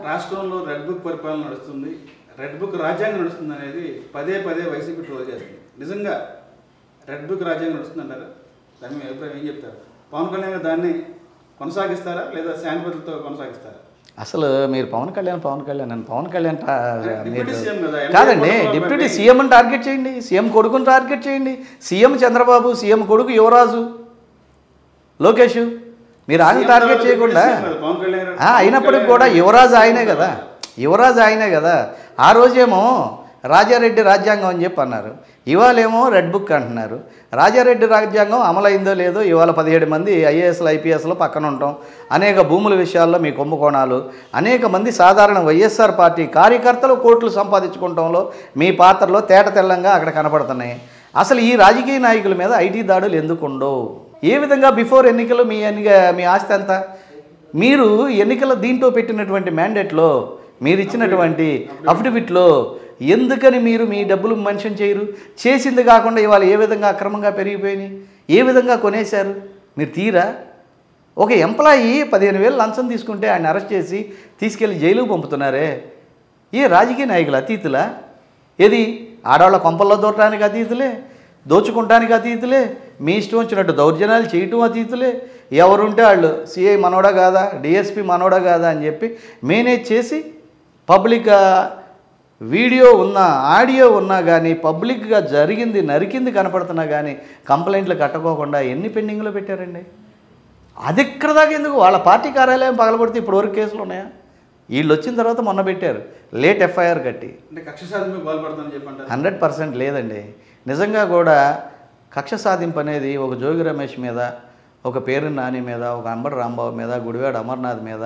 రాష్ట్రంలో red book పరిపాలన నడుస్తుంది, రెడ్ బుక్ రాజ్యాంగం నడుస్తుంది అనేది పదే పదే వైసీపీ ట్రోల్ చేస్తుంది. నిజంగా రెడ్ బుక్ రాజ్యాంగం నడుస్తుందంటారా? దాన్ని మీ అభిప్రాయం ఏం చెప్తారు? పవన్ కళ్యాణ్ దాన్ని కొనసాగిస్తారా లేదా శాంతిభద్రతతో కొనసాగిస్తారా? అసలు మీరు పవన్ కళ్యాణ్ డిప్యూటీ సీఎం కదా, కాదండి, డిప్యూటీ సీఎంని టార్గెట్ చేయండి, సీఎం కొడుకుని టార్గెట్ చేయండి. సీఎం చంద్రబాబు, సీఎం కొడుకు యువరాజు లోకేష్, మీరు ఆయన టార్గెట్ చేయకుండా అయినప్పటికి కూడా యువరాజు ఆయనే కదా. ఆ రోజేమో రాజారెడ్డి రాజ్యాంగం అని చెప్పి అన్నారు, ఇవాళేమో రెడ్ బుక్ అంటున్నారు. రాజారెడ్డి రాజ్యాంగం అమలైందో లేదో, ఇవాళ 17 మంది ఐఏఎస్లు ఐపీఎస్లు పక్కన ఉంటాం, అనేక భూముల విషయాల్లో మీ కుంభకోణాలు, అనేక మంది సాధారణ వైఎస్ఆర్ పార్టీ కార్యకర్తలు కోట్లు సంపాదించుకోవడంలో మీ పాత్రలో తేట తెల్లంగా అక్కడ కనపడుతున్నాయి. అసలు ఈ రాజకీయ నాయకుల మీద ఐటీ దాడులు ఎందుకు ఉండవు? ఏ విధంగా బిఫోర్ ఎన్నికలు మీ ఆస్తి ఎంత? మీరు ఎన్నికల దీంట్లో పెట్టినటువంటి మ్యాండేట్లో, మీరు ఇచ్చినటువంటి అఫిడవిట్లో ఎందుకని మీరు మీ డబ్బులు మెన్షన్ చేయరు? చేసింది కాకుండా ఇవాళ ఏ విధంగా అక్రమంగా పెరిగిపోయినాయి, ఏ విధంగా కొనేశారు మీరు తీరా? ఒక ఎంప్లాయీ 15,000 లంచం తీసుకుంటే ఆయన అరెస్ట్ చేసి తీసుకెళ్ళి జైలుకు పంపుతున్నారే, ఈ రాజకీయ నాయకులు అతీతులా? ఏది ఆడవాళ్ళ కొంపల్లో దూరటానికి అతీతులే, దోచుకుంటానికి అతీతులే, మీ ఇష్టం వచ్చినట్టు దౌర్జన్యాలు చేయటం అతీతులే. ఎవరుంటే వాళ్ళు సిఐ మనోడా కాదా, డిఎస్పి మనోడా కాదా అని చెప్పి మేనేజ్ చేసి పబ్లిక్ వీడియో ఉన్నా ఆడియో ఉన్నా కానీ పబ్లిక్గా జరిగింది నరికింది కనపడుతున్నా కానీ కంప్లైంట్లు కట్టుకోకుండా ఎన్ని పెండింగ్లో పెట్టారండి? అది ఇక్కడ దాకా ఎందుకు? వాళ్ళ పార్టీ కార్యాలయం పగలగొడితే ఇప్పటివరకు కేసులు ఉన్నాయా? వీళ్ళు వచ్చిన తర్వాత మొన్న పెట్టారు లేట్ ఎఫ్ఐఆర్ కట్టి. అంటే కక్ష సాధింపు పాల్పడతానని చెప్పండి. 100% లేదండి. నిజంగా కూడా కక్ష సాధింపు అనేది ఒక జోగి రమేష్ మీద, ఒక పేరు నాని మీద, ఒక అంబటి రాంబాబు మీద, గుడివాడ అమర్నాథ్ మీద,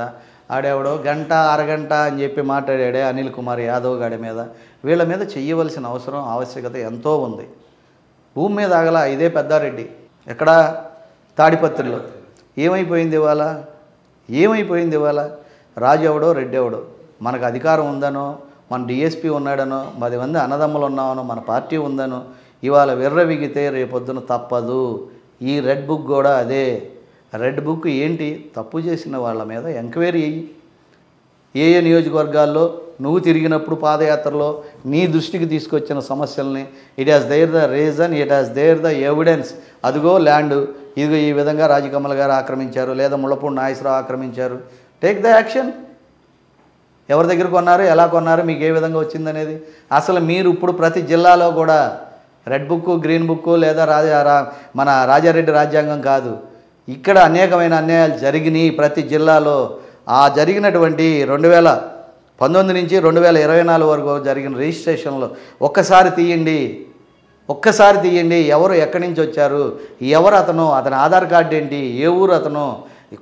ఆడేవాడో గంట అరగంట అని చెప్పి మాట్లాడాడే అనిల్ కుమార్ యాదవ్ గాడి మీద, వీళ్ళ మీద చెయ్యవలసిన అవసరం ఆవశ్యకత ఎంతో ఉంది. భూమి మీద ఆగల ఇదే పెద్దారెడ్డి, ఎక్కడ తాడిపత్రిలో ఏమైపోయింది ఇవాళ? రాజు ఎవడో రెడ్డి ఎవడో, మనకు అధికారం ఉందనో, మన డిఎస్పీ ఉన్నాడనో, 10 మంది అన్నదమ్ములు ఉన్నామనో, మన పార్టీ ఉందనో ఇవాళ విర్రవిగితే రేపొద్దున తప్పదు. ఈ రెడ్ బుక్ కూడా అదే. రెడ్ బుక్ ఏంటి? తప్పు చేసిన వాళ్ళ మీద ఎంక్వైరీ అయ్యి, ఏ నియోజకవర్గాల్లో నువ్వు తిరిగినప్పుడు పాదయాత్రలో నీ దృష్టికి తీసుకొచ్చిన సమస్యల్ని, it has there the reason, it has there the evidence. అదిగో ల్యాండ్, ఇదిగో ఈ విధంగా రాజకమల్ గారు ఆక్రమించారు, లేదా ముళ్ళపూడి నాగేశ్వరరావు ఆక్రమించారు. Take the action. ఎవరి దగ్గర కొన్నారు, ఎలా కొన్నారు, మీకు ఏ విధంగా వచ్చిందనేది. అసలు మీరు ఇప్పుడు ప్రతి జిల్లాలో కూడా రెడ్ బుక్, గ్రీన్ బుక్ లేదా మన రాజారెడ్డి రాజ్యాంగం కాదు, ఇక్కడ అనేకమైన అన్యాయాలు జరిగినాయి ప్రతి జిల్లాలో. ఆ జరిగినటువంటి 2019 నుంచి 2024 వరకు జరిగిన రిజిస్ట్రేషన్లో ఒక్కసారి తీయండి. ఎవరు ఎక్కడి నుంచి వచ్చారు, ఎవరు అతను ఆధార్ కార్డు ఏంటి, ఏ ఊరు అతను,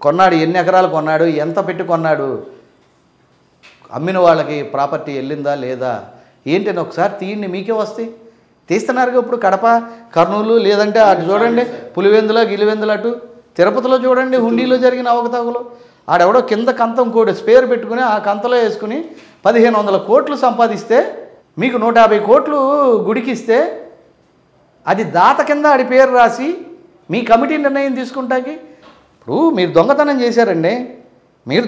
కొన్నాడు, ఎన్ని ఎకరాలు కొన్నాడు, ఎంత పెట్టి కొన్నాడు, అమ్మిన వాళ్ళకి ప్రాపర్టీ వెళ్ళిందా లేదా ఏంటని ఒకసారి తీయండి, మీకే వస్తాయి. తీస్తున్నారుగా ఇప్పుడు కడప, కర్నూలు, లేదంటే అటు చూడండి పులివెందుల గిలివెందుల, అటు తిరుపతిలో చూడండి హుండీలో జరిగిన అవకతవకలు. ఆడెవడో కింద కంతం కోడి స్పేర్ పెట్టుకుని ఆ కంతలో వేసుకుని 1,500 కోట్లు సంపాదిస్తే, మీకు 150 కోట్లు గుడికిస్తే అది దాత కింద ఆడి పేరు రాసి మీ కమిటీ నిర్ణయం తీసుకుంటాకి. ఇప్పుడు మీరు దొంగతనం చేశారండి,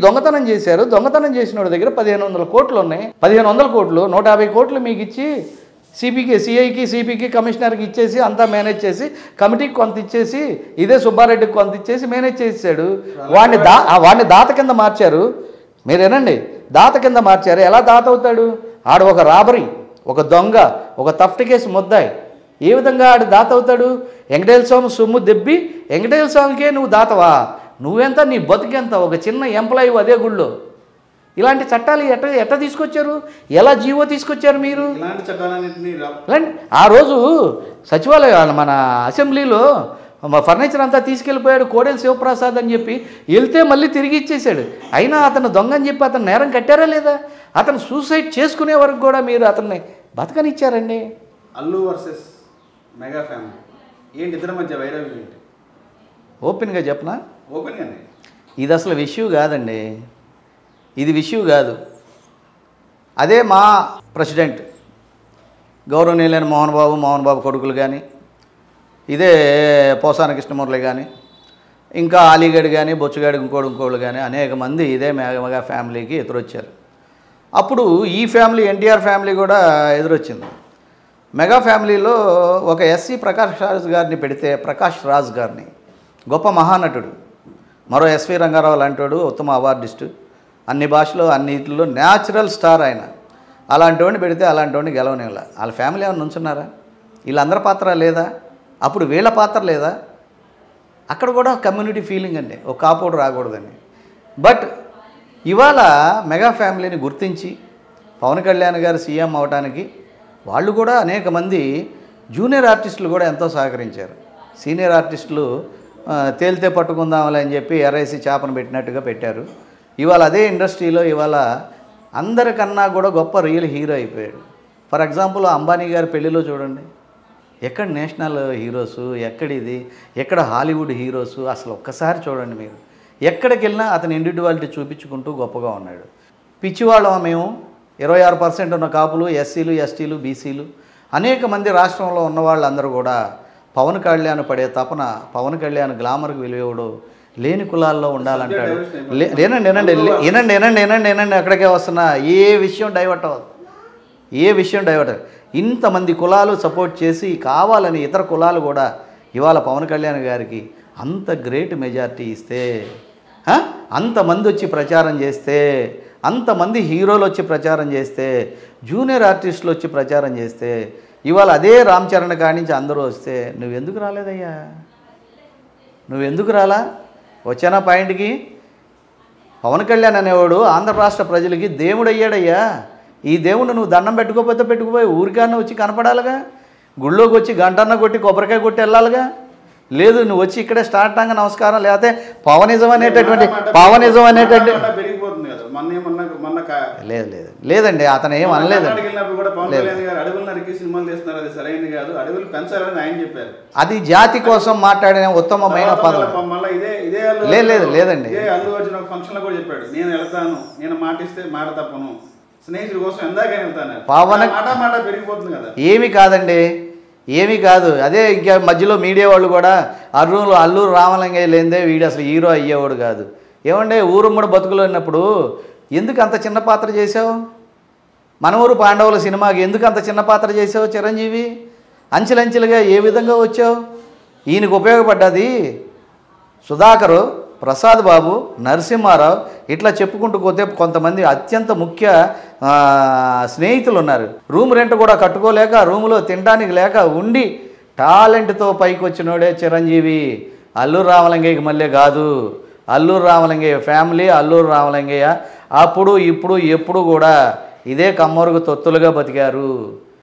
దొంగతనం చేసిన వాడి దగ్గర 1,500 కోట్లు ఉన్నాయి. 1,500 కోట్లు 150 కోట్లు మీకు ఇచ్చి సిఐకి సిపికి కమిషనర్కి ఇచ్చేసి అంతా మేనేజ్ చేసి కమిటీకి కొంత ఇచ్చేసి ఇదే సుబ్బారెడ్డికి కొంత ఇచ్చేసి మేనేజ్ చేసాడు. వాడిని దాత కింద మార్చారు. మీరేనండి, దాత కింద మార్చారు. ఎలా దాత అవుతాడు? ఆడు ఒక రాబరీ, ఒక దొంగ, ఒక థఫ్ట్ కేసు ముద్దాయి. ఏ విధంగా ఆడు దాత అవుతాడు? వెంకటేశ్వర స్వామి సొమ్ము దెబ్బి వెంకటేశ్వర స్వామికే నువ్వు దాతవా? నువ్వెంత, నీ బతుకెంత? ఒక చిన్న ఎంప్లాయీ అదే గుళ్ళో. ఇలాంటి చట్టాలు ఎట్లా తీసుకొచ్చారు? ఎలా జీవో తీసుకొచ్చారు మీరు? ఆ రోజు సచివాలయం మన అసెంబ్లీలో ఫర్నిచర్ అంతా తీసుకెళ్ళిపోయాడు కోడెల శివప్రసాద్ అని చెప్పి, వెళ్తే మళ్ళీ తిరిగి ఇచ్చేసాడు. అయినా అతను దొంగ అని చెప్పి అతను నేరం కట్టారా లేదా? అతను సూసైడ్ చేసుకునే వరకు కూడా మీరు అతన్ని బతకనిచ్చారండి. అల్లు వర్సెస్ మెగా ఫ్యామిలీ ఏంటి, ఇద్దరి మధ్య వైరవ్యం ఏంటి? ఓపెన్గా చెప్పనా? ఓపెన్గానే. ఇది అసలు విషయం కాదండి, ఇది విషయం కాదు. అదే మా ప్రెసిడెంట్ గౌరవనీయులైన మోహన్ బాబు కొడుకులు కానీ, ఇదే పోసాన కృష్ణమూర్తి కానీ, ఇంకా అలీగఢ్ కానీ, బొచ్చుగాడి ఇంకోళ్ళు కానీ అనేక మంది ఇదే మెగా ఫ్యామిలీకి ఎదురొచ్చారు. అప్పుడు ఈ ఫ్యామిలీ ఎన్టీఆర్ ఫ్యామిలీ కూడా ఎదురొచ్చింది. మెగా ఫ్యామిలీలో ఒక ఎస్సీ ప్రకాష్ రాజ్ గారిని పెడితే, ప్రకాష్ రాజ్ గారిని గొప్ప మహానటుడు, మరో ఎస్వి రంగారావు లాంటివాడు, ఉత్తమ అవార్డిస్టు, అన్ని భాషలో అన్నిటిలో న్యాచురల్ స్టార్ ఆయన. అలాంటి వాడిని పెడితే అలాంటి వాడిని గెలవనివ్వాల. వాళ్ళ ఫ్యామిలీ ఏమైనా నుంచున్నారా? వీళ్ళందరి పాత్ర లేదా? అప్పుడు వీళ్ళ పాత్ర లేదా? అక్కడ కూడా కమ్యూనిటీ ఫీలింగ్ అండి, ఒక కాపోడు రాకూడదని. బట్ ఇవాళ మెగా ఫ్యామిలీని గుర్తించి పవన్ కళ్యాణ్ గారు సీఎం అవడానికి వాళ్ళు కూడా అనేక మంది జూనియర్ ఆర్టిస్టులు కూడా ఎంతో సహకరించారు. సీనియర్ ఆర్టిస్టులు తేలితే పట్టుకుందామని అని చెప్పి ఎర్ఐసి చేపను పెట్టినట్టుగా పెట్టారు. ఇవాళ అదే ఇండస్ట్రీలో ఇవాళ అందరికన్నా కూడా గొప్ప రియల్ హీరో అయిపోయాడు. ఫర్ ఎగ్జాంపుల్ అంబానీ గారి పెళ్ళిలో చూడండి, ఎక్కడ నేషనల్ హీరోసు, ఎక్కడిది, ఎక్కడ హాలీవుడ్ హీరోసు, అసలు ఒక్కసారి చూడండి మీరు. ఎక్కడికి వెళ్ళినా అతని ఇండివిజువాలిటీ చూపించుకుంటూ గొప్పగా ఉన్నాడు. పిచ్చివాళ్ళం మేము 26% ఉన్న కాపులు, ఎస్సీలు, ఎస్టీలు, బీసీలు, అనేక మంది రాష్ట్రంలో ఉన్న వాళ్ళందరూ కూడా పవన్ కళ్యాణ్ పడే తపన, పవన్ కళ్యాణ్ గ్లామర్కి విలువడు, లేని కులాల్లో ఉండాలంటాడు. వినండి ఎక్కడికే వస్తున్నా, ఏ విషయం డైవర్ట్ అవ్వదు. ఇంతమంది కులాలు సపోర్ట్ చేసి కావాలని ఇతర కులాలు కూడా ఇవాళ పవన్ కళ్యాణ్ గారికి అంత గ్రేట్ మెజారిటీ ఇస్తే, అంతమంది వచ్చి ప్రచారం చేస్తే, అంతమంది హీరోలు వచ్చి ప్రచారం చేస్తే, జూనియర్ ఆర్టిస్టులు వచ్చి ప్రచారం చేస్తే, ఇవాళ అదే రామ్ చరణ్ కాడి నుంచి అందరూ వస్తే నువ్వెందుకు రాలేదయ్యా? నువ్వెందుకు రాలా? వచ్చానా పాయింట్కి? పవన్ కళ్యాణ్ అనేవాడు ఆంధ్ర రాష్ట్ర ప్రజలకి దేవుడు అయ్యాడయ్యా. ఈ దేవుడు నువ్వు దండం పెట్టుకోపోయి ఊరికన్నా వచ్చి కనపడాలిగా, గుళ్ళోకి వచ్చి గంటన్న కొట్టి కొబ్బరికాయ కొట్టి వెళ్ళాలిగా. లేదు, నువ్వు వచ్చి ఇక్కడే స్టార్టాంగ నమస్కారం, లేకపోతే పవనిజం అనేటటువంటి లేదండి, అతను ఏం అనలేదండి. అది జాతి కోసం మాట్లాడిన ఉత్తమమైన పదం. లేదండి, ఏమీ కాదు. అదే ఇంకా మధ్యలో మీడియా వాళ్ళు కూడా అల్లూరు రామలింగయ్య లేదే వీడు అసలు హీరో అయ్యేవాడు కాదు. ఏమంటే ఊరుమ్మడి బతుకులు ఉన్నప్పుడు ఎందుకు అంత చిన్న పాత్ర చేసావు? మనవూరు పాండవుల సినిమాకి ఎందుకు అంత చిన్న పాత్ర చేసావు చిరంజీవి? అంచెలంచెలుగా ఏ విధంగా వచ్చావు? ఈయనకు ఉపయోగపడ్డది సుధాకరు, ప్రసాద్ బాబు, నరసింహారావు, ఇట్లా చెప్పుకుంటూ పోతే కొంతమంది అత్యంత ముఖ్య స్నేహితులు ఉన్నారు. రూమ్ రెంట్ కూడా కట్టుకోలేక, రూములో తినడానికి లేక ఉండి టాలెంట్తో పైకి వచ్చినోడే చిరంజీవి. అల్లూరు రామలింగయ్యకి మళ్ళీ కాదు. అల్లూరు రామలింగయ్య ఫ్యామిలీ, అల్లూరు రామలింగయ్య అప్పుడు ఇప్పుడు ఎప్పుడు కూడా ఇదే కమ్మరుగు తొత్తులుగా బతికారు.